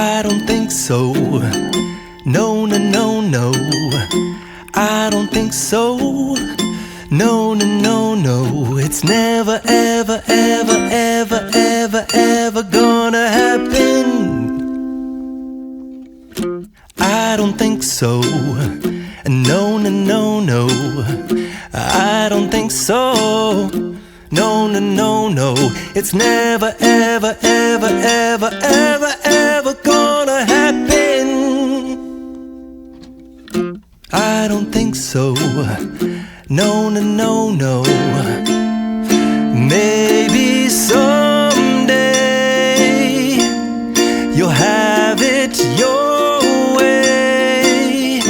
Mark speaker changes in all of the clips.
Speaker 1: I don't think so. No, no, no, no. I don't think so. No, no, no, no. It's never, ever, ever, ever, ever, ever gonna happen. I don't think so. No, no, no, no. I don't think so. No, no, no, no. It's never, ever, ever, ever, ever, ever gonna happen. I don't think so. No, no, no, no. Maybe someday you'll have it your way.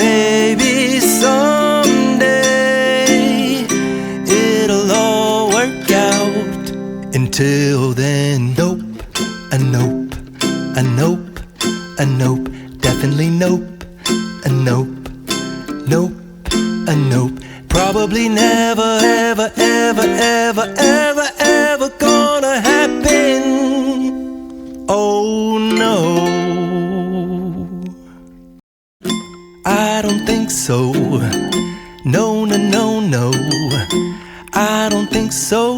Speaker 1: Maybe someday it'll all work out. Until then, nope, a nope, a nope, a nope, definitely nope, a nope, nope, a nope. Probably never, ever, ever, ever, ever, ever gonna happen. Oh no, I don't think so. No, no, no, no. I don't think so.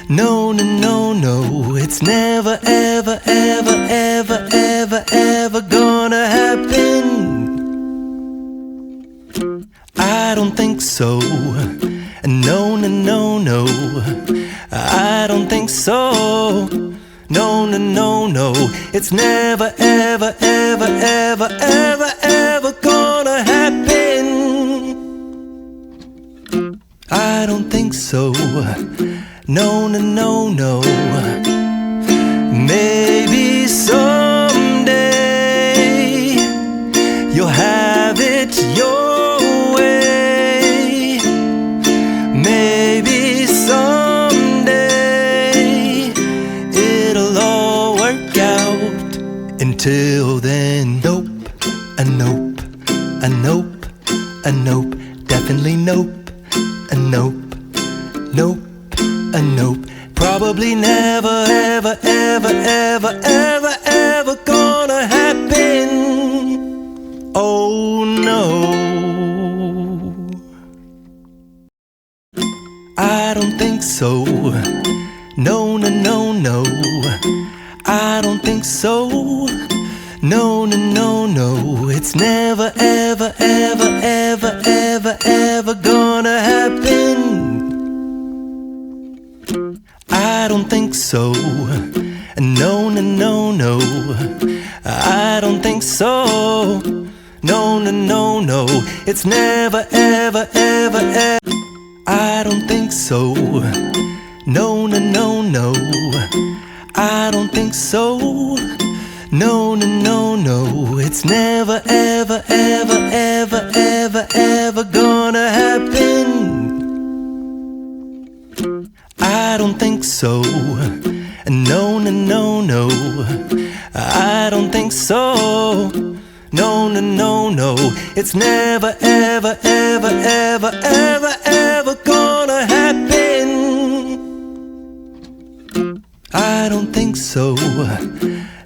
Speaker 1: No, no, no, no. It's never, ever, ever, ever, ever, ever gonna happen. I don't think so. No, no, no, no. I don't think so. No, no, no, no. It's never, ever, ever, ever, ever, ever gonna happen. I don't think so. No, no, no, no. Maybe someday you'll have it your way. Maybe someday it'll all work out. Until then, nope, a nope, a nope, a nope, definitely nope, a nope, nope, a nope. Probably never, ever, ever, ever, ever, ever gonna happen. Oh no, I don't think so. No, no, no, no. I don't think so. No, no, no, no. It's never, ever, ever, ever, ever, ever gonna happen. I don't think so. No, no, no, no. I don't think so. No, no, no, no. It's never, ever, ever, ever. I don't think so. No, no, no, no. I don't think so. No, no, no, no. It's never, ever, ever, ever, ever, ever gonna happen. I don't think so. No, no, no, no. I don't think so. No, no, no, no. It's never, ever, ever, ever, ever, ever gonna happen. I don't think so.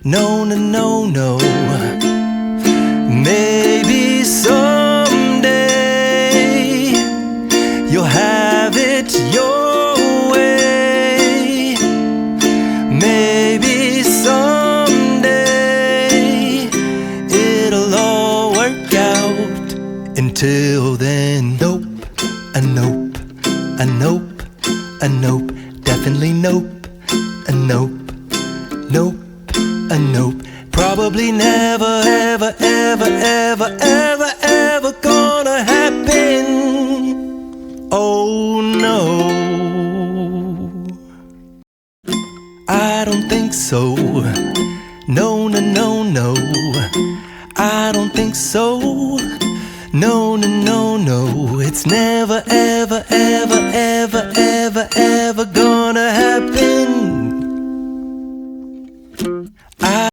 Speaker 1: No, no, no, no. Maybe someday you'll have it your way. Maybe someday it'll all work out. Until then, nope, a nope, a nope, a nope, definitely nope, a nope, nope, a nope. Probably never, ever, ever, ever, ever, ever gonna happen. Oh no, I don't think so. No, no, no, no. I don't think so. No, no, no, no. It's never, ever, ever, ever, ever, ever